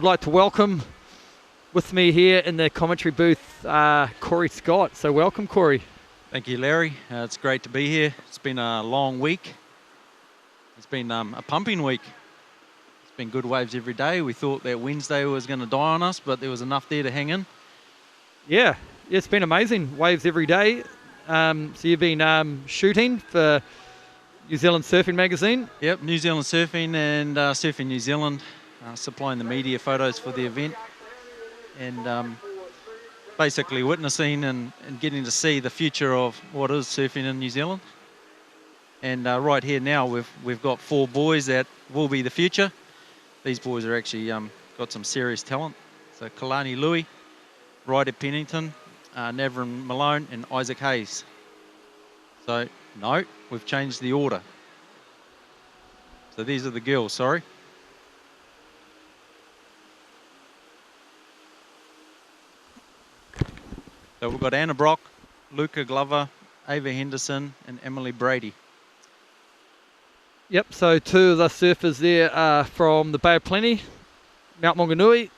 I'd like to welcome with me here in the commentary booth, Corey Scott. So welcome, Corey. Thank you, Larry. It's great to be here. It's been a long week. It's been a pumping week. It's been good waves every day. We thought that Wednesday was going to die on us, but there was enough there to hang in. Yeah, it's been amazing. Waves every day. So you've been shooting for New Zealand Surfing Magazine? Yep, New Zealand Surfing and Surfing New Zealand, supplying the media photos for the event. And basically witnessing and getting to see the future of what is surfing in New Zealand. And right here now, we've got 4 boys that will be the future. These boys are actually got some serious talent. So Kalani Louis, Ryder Pennington, Navrin Malone, and Isaac Hayes. So no, we've changed the order. So these are the girls, sorry. So we've got Anna Brock, Luca Glover, Ava Henderson, and Emily Brady. Yep, so 2 of the surfers there are from the Bay of Plenty, Mount Maunganui,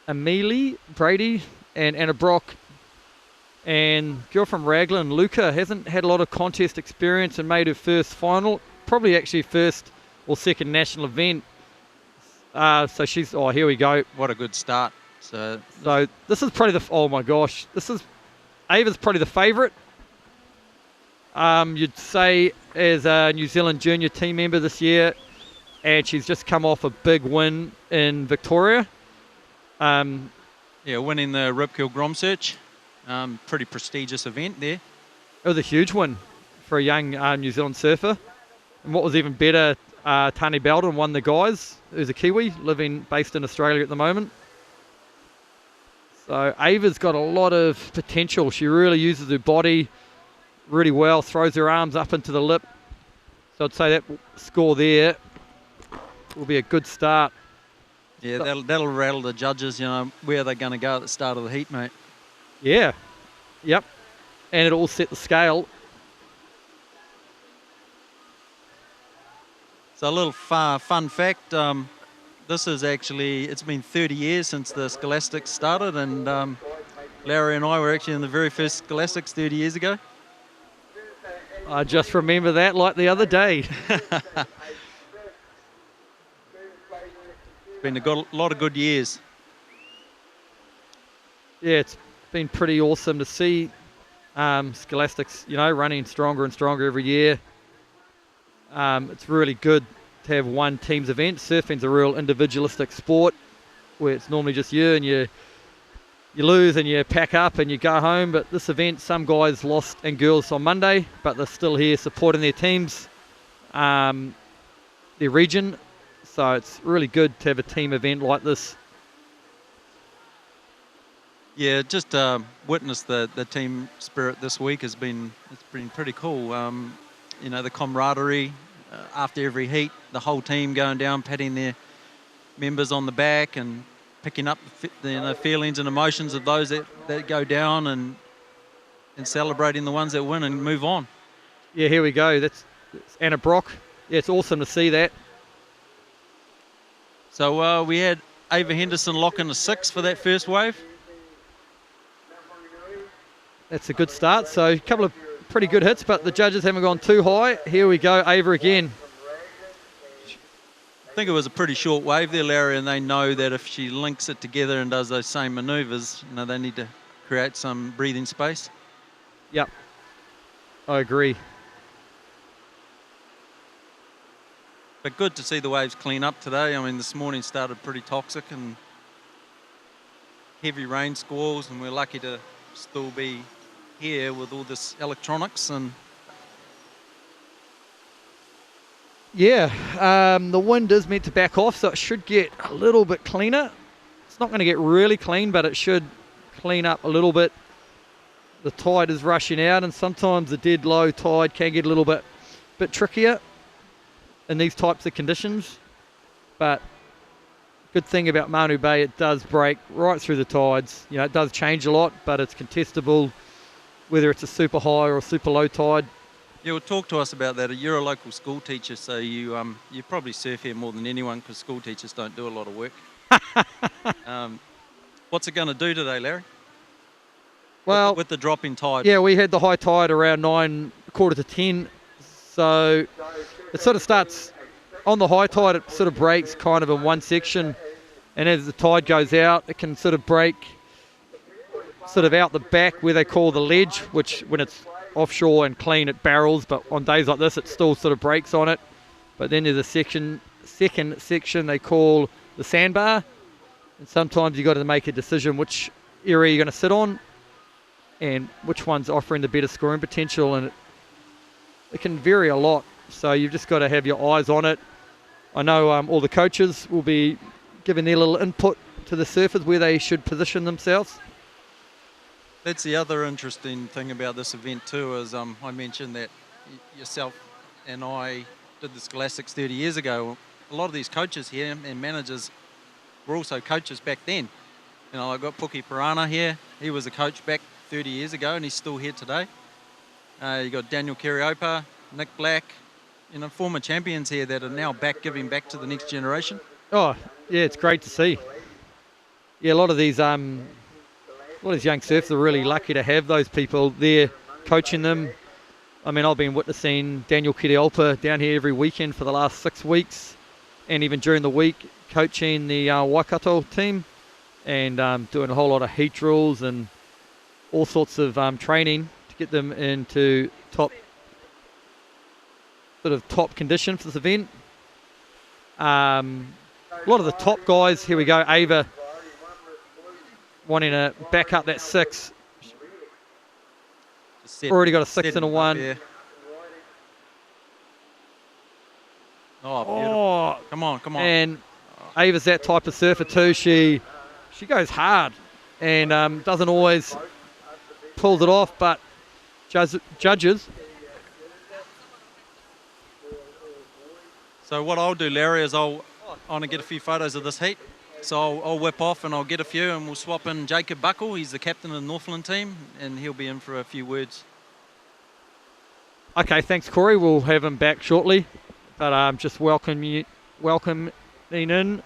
Emily Brady and Anna Brock. And girl from Raglan, Luca, hasn't had a lot of contest experience and made her first final, probably actually first or second national event. So she's, oh, here we go. What a good start. So this is probably oh my gosh, Ava's probably the favourite. You'd say as a New Zealand junior team member this year, and she's just come off a big win in Victoria. Yeah, winning the Ripkill Grom Search. Pretty prestigious event there. It was a huge win for a young New Zealand surfer. And what was even better, Tani Belden won the guys, who's a Kiwi, based in Australia at the moment. So Ava's got a lot of potential. She really uses her body really well, throws her arms up into the lip. So I'd say that score there will be a good start. Yeah, that'll rattle the judges, where they're going to go at the start of the heat, mate. Yeah, yep. And it'll all set the scale. So a little fun fact, this is actually, it's been 30 years since the Scholastic started, and Larry and I were actually in the very first Scholastics 30 years ago. I just remember that like the other day. It's been a lot of good years. Yeah, it's been pretty awesome to see Scholastics, running stronger and stronger every year. It's really good to have one team's event. Surfing's a real individualistic sport where it's normally just you and you lose and you pack up and you go home. But this event, some guys lost and girls on Monday, but they're still here supporting their teams, their region. So it's really good to have a team event like this. Yeah, just witness the team spirit this week it's been pretty cool. The camaraderie after every heat, the whole team going down, patting their members on the back and picking up the feelings and emotions of those that go down and celebrating the ones that win and move on. Yeah, here we go. That's Anna Brock. Yeah, it's awesome to see that. So we had Ava Henderson lock in a 6 for that first wave. That's a good start. So a couple of pretty good hits, but the judges haven't gone too high. Here we go, Ava again. I think it was a pretty short wave there, Larry, and they know that if she links it together and does those same manoeuvres, they need to create some breathing space. Yep, I agree. But good to see the waves clean up today. I mean, this morning started pretty toxic and heavy rain squalls, and we're lucky to still be here with all this electronics. And yeah, the wind is meant to back off, so it should get a little bit cleaner. It's not going to get really clean, but it should clean up a little bit. The tide is rushing out, and sometimes the dead low tide can get a little bit trickier in these types of conditions. But good thing about Manu Bay, it does break right through the tides. It does change a lot, but it's contestable whether it's a super high or a super low tide. Yeah, well, talk to us about that. You're a local school teacher, so you probably surf here more than anyone because school teachers don't do a lot of work. um, what's it going to do today, Larry? Well, with the drop in tide. yeah, we had the high tide around 9, quarter to 10. So it sort of starts on the high tide. It sort of breaks kind of in one section, and as the tide goes out, it can sort of break sort of out the back where they call the ledge, which when it's offshore and clean it barrels, but on days like this it still sort of breaks on it. But then there's a second section they call the sandbar, and sometimes you got to make a decision which area you're going to sit on and which one's offering the better scoring potential, and it can vary a lot, so you've just got to have your eyes on it. I know all the coaches will be giving their little input to the surfers where they should position themselves. That's the other interesting thing about this event too, is I mentioned that yourself and I did the Scholastics 30 years ago. A lot of these coaches here and managers were also coaches back then. You know, I got Puki Pirana here. He was a coach back 30 years ago and he's still here today. You got Daniel Keriopa, Nick Black, you know, former champions here that are now giving back to the next generation. Oh, yeah, it's great to see. Yeah, a lot of these young surfers are really lucky to have those people there coaching them. I mean, I've been witnessing Daniel Keriopa down here every weekend for the last 6 weeks, and even during the week coaching the Waikato team and doing a whole lot of heat drills and all sorts of training to get them into top condition for this event. A lot of the top guys, here we go, Ava wanting to back up that 6. Already got a 6 and a 1. Yeah. Oh, beautiful. Come on. And Ava's that type of surfer too. She goes hard and doesn't always pull it off, but judges. So what I'll do, Larry, is I want to get a few photos of this heat. So I'll whip off and I'll get a few and we'll swap in Jacob Buckle. He's the captain of the Northland team and he'll be in for a few words. Okay, thanks, Corey. We'll have him back shortly. But just welcoming in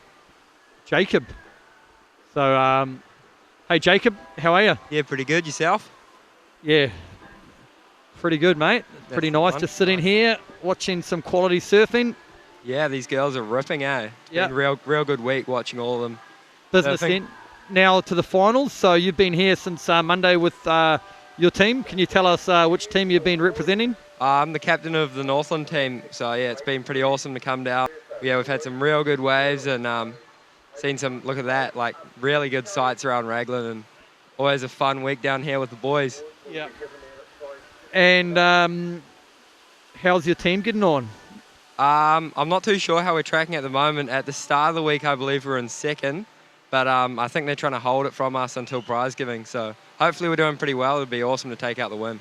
Jacob. So, hey, Jacob, how are you? Yeah, pretty good. Yourself? Yeah, pretty good, mate. It's pretty nice just sitting here watching some quality surfing. Yeah, these girls are ripping, eh? Yeah. Real good week watching all of them. Business then. Now to the finals. So you've been here since Monday with your team. Can you tell us which team you've been representing? I'm the captain of the Northland team, so yeah, it's been pretty awesome to come down. Yeah, we've had some real good waves and seen some, look at that, like really good sights around Raglan, and always a fun week down here with the boys. Yeah. And how's your team getting on? I'm not too sure how we're tracking at the moment. At the start of the week, I believe we're in second, but I think they're trying to hold it from us until prize giving, so hopefully we're doing pretty well. It'd be awesome to take out the win.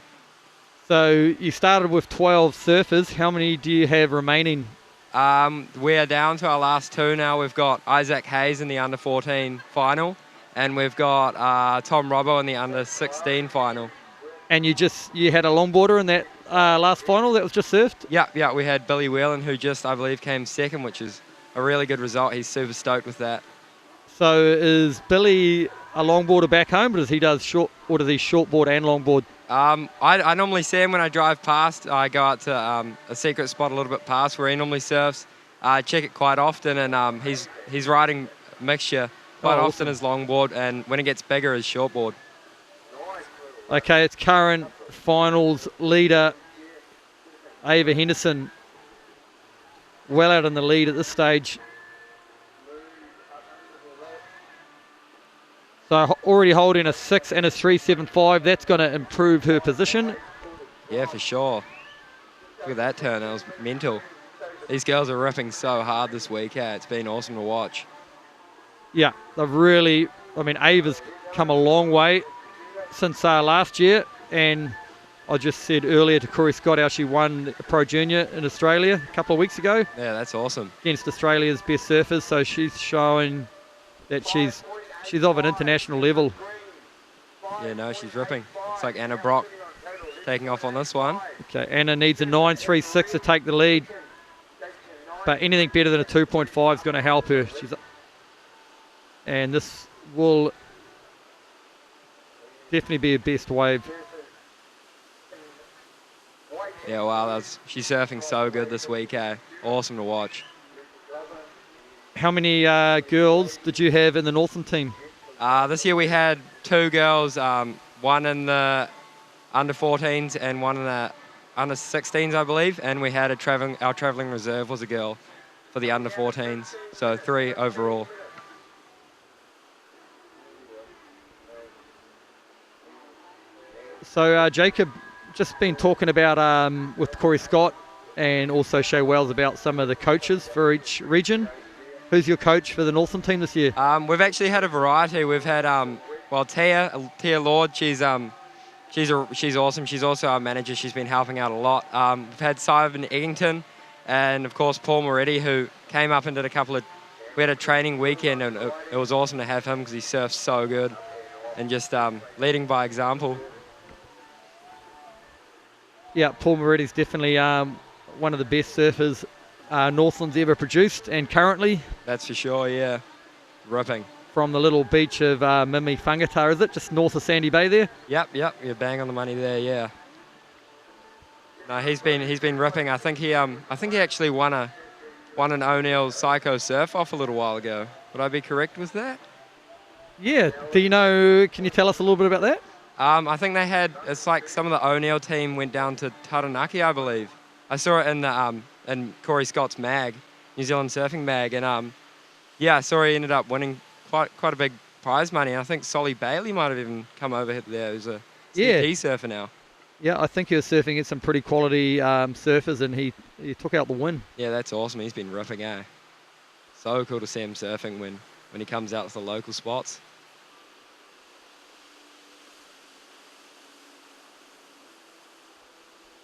So you started with 12 surfers. How many do you have remaining? We are down to our last 2 now. We've got Isaac Hayes in the under-14 final, and we've got Tom Robbo in the under-16 final. And you had a longboarder in that last final that was just surfed? Yeah, we had Billy Whelan, who just, I believe, came second, which is a really good result. He's super stoked with that. So is Billy a longboarder back home, or does he shortboard and longboard? I normally see him when I drive past. I go out to a secret spot a little bit past where he normally surfs. I check it quite often, and he's riding mixture quite often as longboard, and when it gets bigger, as shortboard. Okay, it's current finals leader Ava Henderson, well out in the lead at this stage. So already holding a 6 and a 3.75. That's going to improve her position. Yeah, for sure. Look at that turn. That was mental. These girls are ripping so hard this week. Yeah, it's been awesome to watch. Yeah, they've really, Ava's come a long way since last year. And I just said earlier to Corey Scott how she won the Pro Junior in Australia a couple of weeks ago. Yeah, that's awesome. Against Australia's best surfers. So she's showing that she's of an international level. Yeah, no, she's ripping. It's like Anna Brock. taking off on this one. Okay, Anna needs a 9.36 to take the lead. But anything better than a 2.5 is going to help her. And this will definitely be her best wave. Yeah, wow, she's surfing so good this week, eh? Awesome to watch. How many girls did you have in the Northern team? This year we had 2 girls, one in the under 14s and one in the under 16s, I believe. And we had our travelling reserve was a girl for the under 14s. So 3 overall. So Jacob, just been talking about with Corey Scott and also Shay Wells about some of the coaches for each region. Who's your coach for the Northern team this year? We've actually had a variety. We've had Tia Lord. She's awesome. She's also our manager. She's been helping out a lot. We've had Simon Eggington, and of course Paul Moretti, who came up and did we had a training weekend, and it was awesome to have him because he surfs so good, and just leading by example. Yeah, Paul Moretti's definitely one of the best surfers Northland's ever produced, and currently. That's for sure, yeah. Ripping. From the little beach of Mimi Whangata, is it? Just north of Sandy Bay there? Yep, you're bang on the money there, yeah. No, he's been ripping. I think he actually won an O'Neill Psycho Surf off a little while ago. Would I be correct with that? Yeah. Do you know, can you tell us a little bit about that? I think it's like some of the O'Neill team went down to Taranaki, I believe. I saw it in the in Corey Scott's mag, New Zealand Surfing mag, and I saw he ended up winning quite a big prize money. I think Solly Bailey might have even come over there, who's a CP surfer now. Yeah, I think he was surfing against some pretty quality surfers, and he took out the win. Yeah, that's awesome. He's been ripping, eh? So cool to see him surfing when he comes out to the local spots.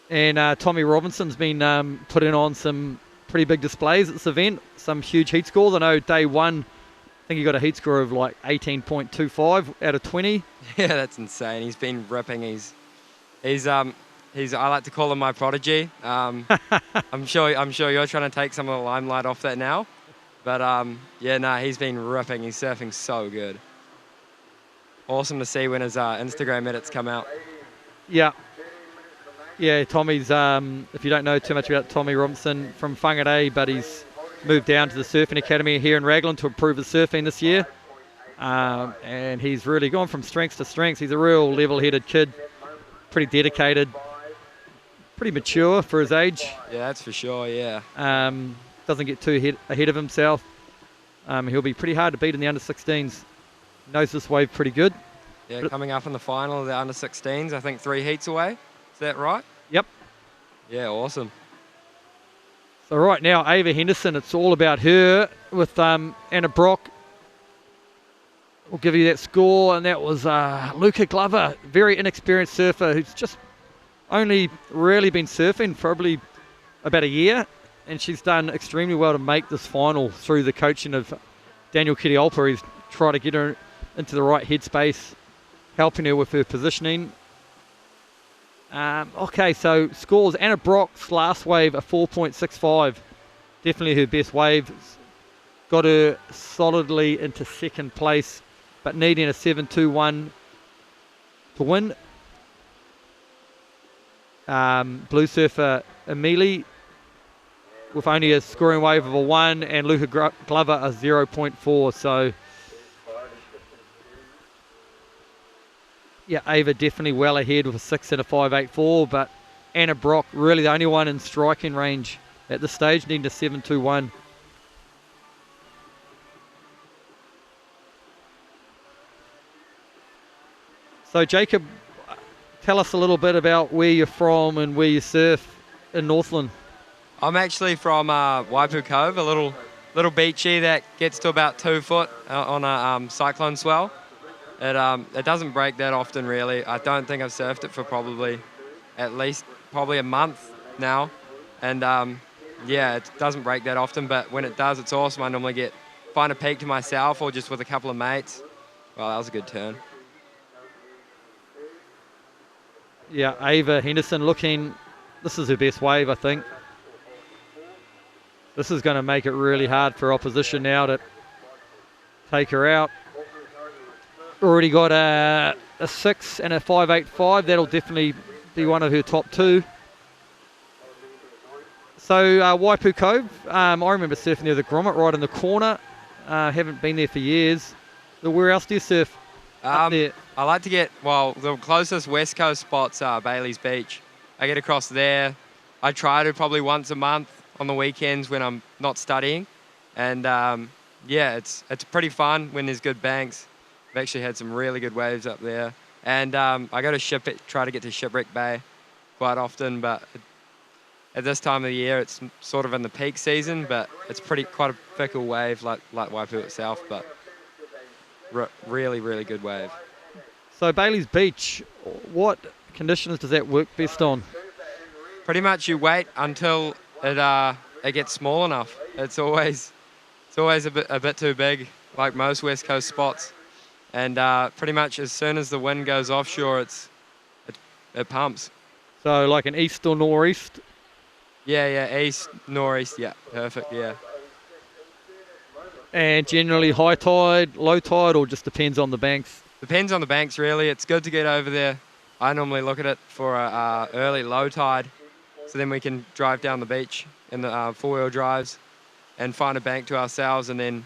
And Tommy Robinson's been putting on some pretty big displays at this event, some huge heat scores. I know day one, I think he got a heat score of like 18.25 out of 20. Yeah, that's insane. He's been ripping. He's I like to call him my prodigy. I'm sure you're trying to take some of the limelight off that now. But he's been ripping. He's surfing so good. Awesome to see when his Instagram edits come out. Yeah. Yeah, Tommy's, if you don't know too much about Tommy Robinson from Whangarei, but he's moved down to the Surfing Academy here in Raglan to improve his surfing this year. And he's really gone from strengths to strengths. He's a real level-headed kid, pretty dedicated, pretty mature for his age. Yeah, that's for sure, yeah. Doesn't get too ahead of himself. He'll be pretty hard to beat in the under-16s. Knows this wave pretty good. Yeah, coming up in the final of the under-16s, I think 3 heats away. Is that right? Yep. Yeah, awesome. So right now, Ava Henderson, it's all about her with Anna Brock. We'll give you that score, and that was Luca Glover, very inexperienced surfer who's just only really been surfing probably about a year, and she's done extremely well to make this final through the coaching of Daniel Kiriolpa. He's tried to get her into the right headspace, helping her with her positioning. Okay, so scores. Anna Brock's last wave, a 4.65. Definitely her best wave. Got her solidly into second place, but needing a 7.21 to win. Blue surfer Emily with only a scoring wave of a 1, and Luca Glover a 0.4. So yeah, Ava definitely well ahead with a 6 and a 5.84, but Anna Brock really the only one in striking range at this stage, needing a 7.21. So Jacob, tell us a little bit about where you're from and where you surf in Northland. I'm actually from Waipu Cove, a little beachy that gets to about 2 foot on a cyclone swell. It doesn't break that often, really. I don't think I've surfed it for probably a month now. And it doesn't break that often, but when it does, it's awesome. I normally find a peak to myself or just with a couple of mates. Well, that was a good turn. Yeah, Ava Henderson looking, this is her best wave, I think. This is going to make it really hard for opposition now to take her out. Already got a 6 and a 5.85. That'll definitely be one of her top two. So Waipu Cove, I remember surfing there the Grommet right in the corner. Haven't been there for years. Where else do you surf up there? I like to get, well, the closest West Coast spots are Bailey's Beach. I get across there. I try to probably once a month on the weekends when I'm not studying. And yeah, it's pretty fun when there's good banks. I've actually had some really good waves up there. And I go to try to get to Shipwreck Bay quite often, but at this time of the year, it's sort of in the peak season, but it's quite a fickle wave like Waipu itself, but really, really good wave. So Bailey's Beach, what conditions does that work best on? Pretty much you wait until it gets small enough. It's always a bit too big, like most West Coast spots. And pretty much as soon as the wind goes offshore, it pumps. So like an east or northeast? Yeah, east, northeast, yeah, perfect, yeah. And generally high tide, low tide, or just depends on the banks? Depends on the banks, really. It's good to get over there. I normally look at it for a early low tide, so then we can drive down the beach in the four-wheel drives and find a bank to ourselves, and then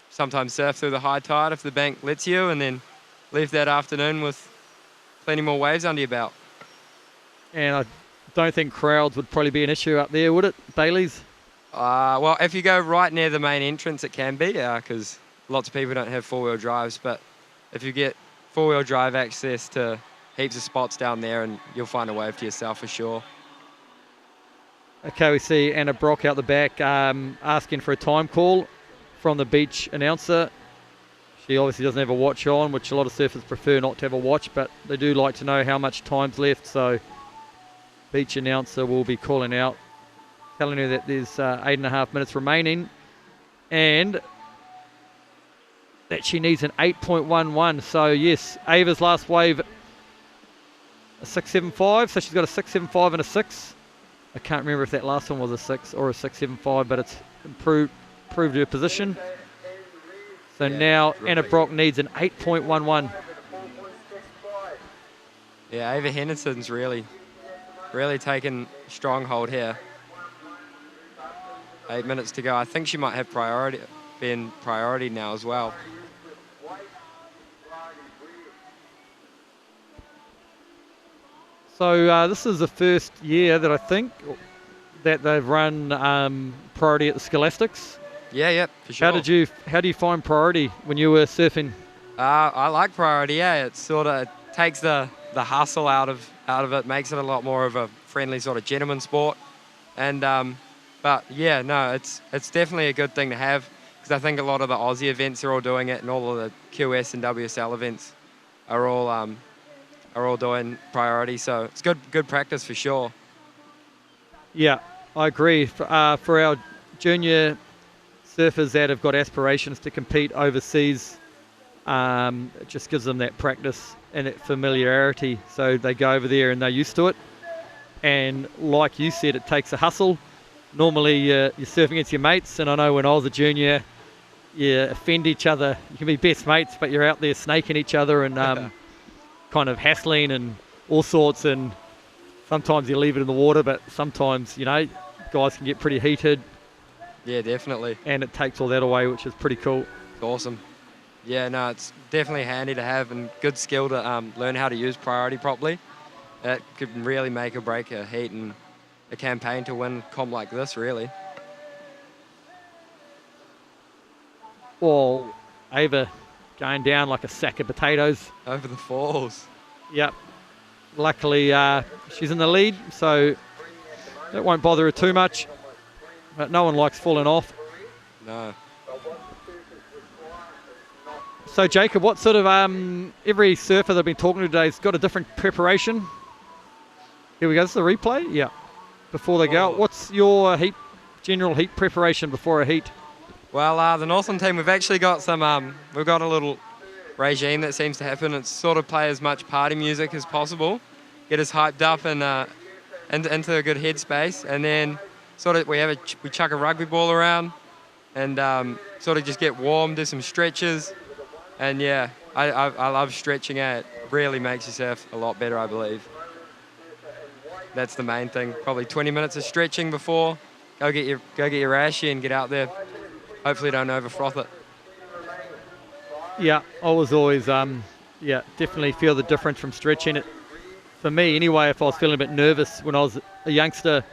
sometimes surf through the high tide if the bank lets you, and then leave that afternoon with plenty more waves under your belt. And I don't think crowds would probably be an issue up there, would it, Bailey's? Well, if you go right near the main entrance, it can be, because lots of people don't have four-wheel drives, but if you get four-wheel drive access to heaps of spots down there, and you'll find a wave to yourself for sure. Okay, we see Anna Brock out the back asking for a time call from the beach announcer. She obviously doesn't have a watch on, which a lot of surfers prefer not to have a watch, but they do like to know how much time's left, so beach announcer will be calling out, telling her that there's 8.5 minutes remaining, and that she needs an 8.11. So yes, Ava's last wave, a 6.75, so she's got a 6.75 and a 6. I can't remember if that last one was a 6 or a 6.75, but it's improved her position. So yeah, now Anna Brock needs an 8.11. Yeah, Ava Henderson's really taken stronghold here. 8 minutes to go. I think she might have priority now as well. So this is the first year that I think that they've run priority at the Scholastics. Yeah, for sure. How do you find priority when you were surfing? I like priority. Yeah, it sort of takes the hustle out of it, makes it a lot more of a friendly sort of gentleman sport. And but yeah, no, it's definitely a good thing to have, because I think a lot of the Aussie events are all doing it, and all of the QS and WSL events are all doing priority. So it's good practice for sure. Yeah, I agree. For our junior surfers that have got aspirations to compete overseas, it just gives them that practice and that familiarity. So they go over there and they're used to it. And like you said, it takes a hustle. Normally you're surfing against your mates, and I know when I was a junior, you offend each other. You can be best mates, but you're out there snaking each other and kind of hassling and all sorts, and sometimes you leave it in the water, but sometimes, guys can get pretty heated. Yeah, definitely. And it takes all that away, which is pretty cool. It's awesome. Yeah, no, it's definitely handy to have, and good skill to learn how to use priority properly. That could really make or break a heat and a campaign to win a comp like this, really. Well, Ava going down like a sack of potatoes. Over the falls. Yep. Luckily, she's in the lead, so that won't bother her too much. But no one likes falling off. No. So, Jacob, what sort of every surfer that I've been talking to today has got a different preparation? Here we go. This is the replay. Yeah. Before they go, what's your general heat preparation before a heat? Well, the Northland team, we've actually got we've got a little regime that seems to happen. It's sort of play as much party music as possible, get us hyped up and into a good headspace, and then sort of we chuck a rugby ball around and sort of just get warm, do some stretches, and yeah, I love stretching. It really makes yourself a lot better, I believe. That's the main thing. Probably 20 minutes of stretching before. Go get your rashie and get out there. Hopefully don't over froth it. Yeah, I was always definitely feel the difference from stretching it. For me, anyway, if I was feeling a bit nervous when I was a youngster,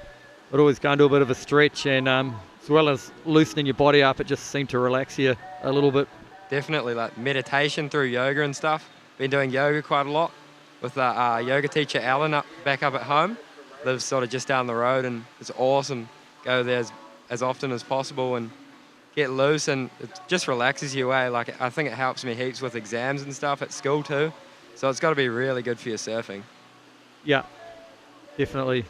I'd always go into a bit of a stretch, and as well as loosening your body up, it just seemed to relax you a little bit. Definitely, like meditation through yoga and stuff. Been doing yoga quite a lot with yoga teacher Alan back up at home. Lives sort of just down the road, and it's awesome. Go there as often as possible and get loose, and it just relaxes you away. Like, I think it helps me heaps with exams and stuff at school too. So it's got to be really good for your surfing. Yeah, definitely.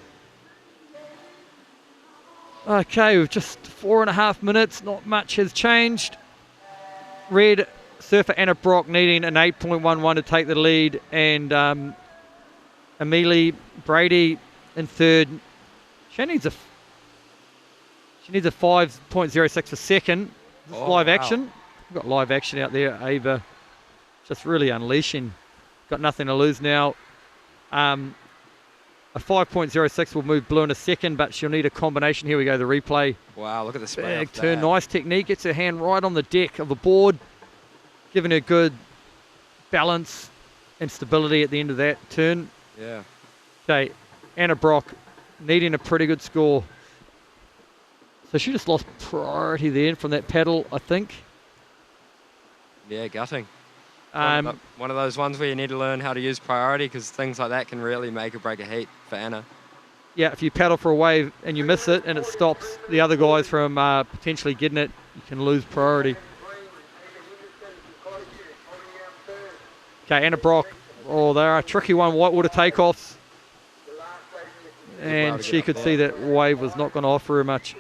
Okay, we've just 4.5 minutes. Not much has changed. Red surfer Anna Brock needing an 8.11 to take the lead, and Amelie Brady in third. She needs a 5.06 for second. Live action. We've got live action out there. Ava just really unleashing. Got nothing to lose now. A 5.06 will move blue in a second, but she'll need a combination. Here we go, the replay. Wow, look at the spin. Big turn, nice technique. Gets her hand right on the deck of the board, giving her good balance and stability at the end of that turn. Yeah. Okay, Anna Brock needing a pretty good score. So she just lost priority there from that paddle, I think. Yeah, gutting. One of those ones where you need to learn how to use priority, because things like that can really make or break a heat for Anna. Yeah, if you paddle for a wave and you miss it and it stops the other guys from potentially getting it, you can lose priority. Okay, Anna Brock. Oh, they're a tricky one. Whitewater takeoffs. And she could see that wave was not going to offer her much.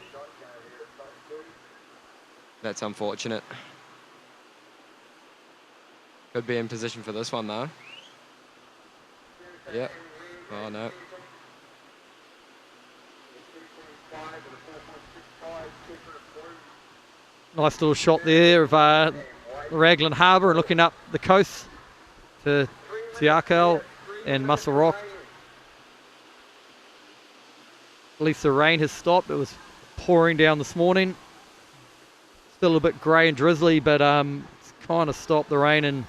That's unfortunate. Could be in position for this one, though. Yep. Oh, no. Nice little shot there of Raglan Harbour and looking up the coast to Tiakal and Muscle Rock. At least the rain has stopped. It was pouring down this morning. Still a bit grey and drizzly, but it's kind of stopped the rain, and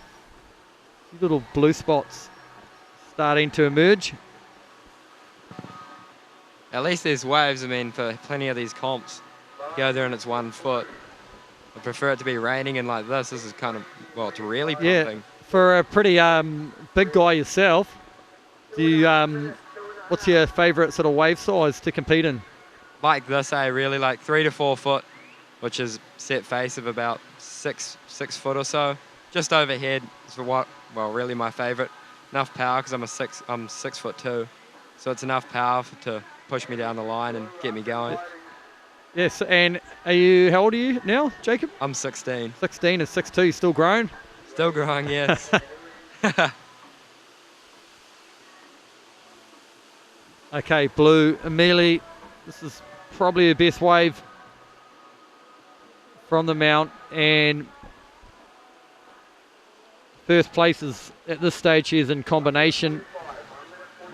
little blue spots starting to emerge. At least there's waves. I mean, for plenty of these comps, go there and it's 1 foot. I prefer it to be raining, and like this is kind of, well, it's really pumping. Yeah, for a pretty big guy yourself, do you, what's your favourite sort of wave size to compete in? Like this, really like 3 to 4 foot, which is set face of about 6 foot or so. Just overhead is well, really my favourite. Enough power, because I'm 6'2", so it's enough power to push me down the line and get me going. Yes, and how old are you now, Jacob? I'm 16. 16 and 6'2", still growing? Still growing, yes. Okay, blue, Amelie, this is probably her best wave from the mount, and first place is, at this stage, she is in combination.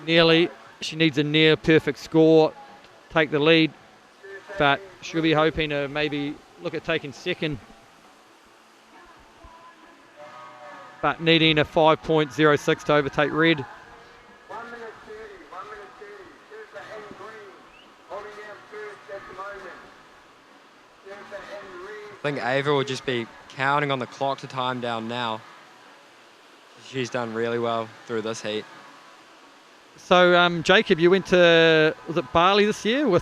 She needs a near perfect score to take the lead, but she'll be hoping to maybe look at taking second, but needing a 5.06 to overtake red. I think Ava will just be counting on the clock to time down now. She's done really well through this heat. So, Jacob, you went to, was it Bali this year? Were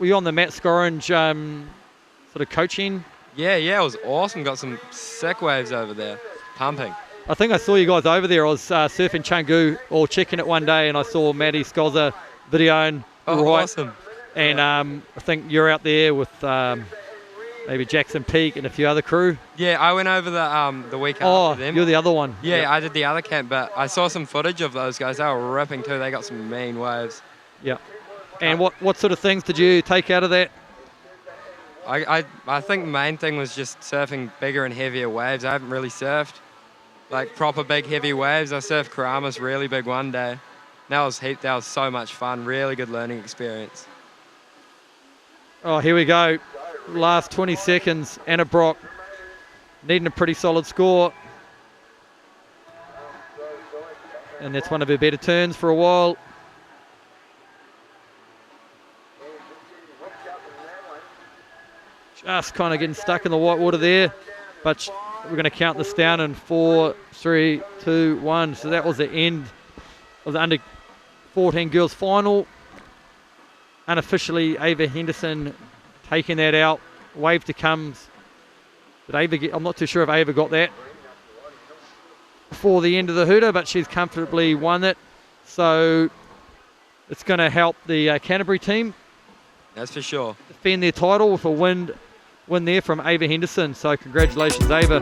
you on the Matt Scorange sort of coaching? Yeah, it was awesome. Got some sick waves over there, pumping. I think I saw you guys over there. I was surfing Canggu or checking it one day, and I saw Maddie Scozza videoing. Oh, awesome. And I think you're out there with maybe Jackson Peak and a few other crew. Yeah, I went over the week Oh, after them. you're the other one. Yeah, Yep. I did the other camp, but I saw some footage of those guys. They were ripping too. They got some mean waves. Yeah. And what sort of things did you take out of that? I think the main thing was just surfing bigger and heavier waves. I haven't really surfed like proper big heavy waves. I surfed Karamas really big one day. That was so much fun. Really good learning experience. Oh, here we go. Last 20 seconds. Anna Brock needing a pretty solid score. And that's one of her better turns for a while. Just kind of getting stuck in the white water there. But we're going to count this down in 4, 3, 2, 1. So that was the end of the under 14 girls final. Unofficially, Ava Henderson taking that out. Wave to come. Did Ava get? I'm not too sure if Ava got that before the end of the hooter, but she's comfortably won it. So it's going to help the Canterbury team. That's for sure. Defend their title with a win there from Ava Henderson. So congratulations, Ava.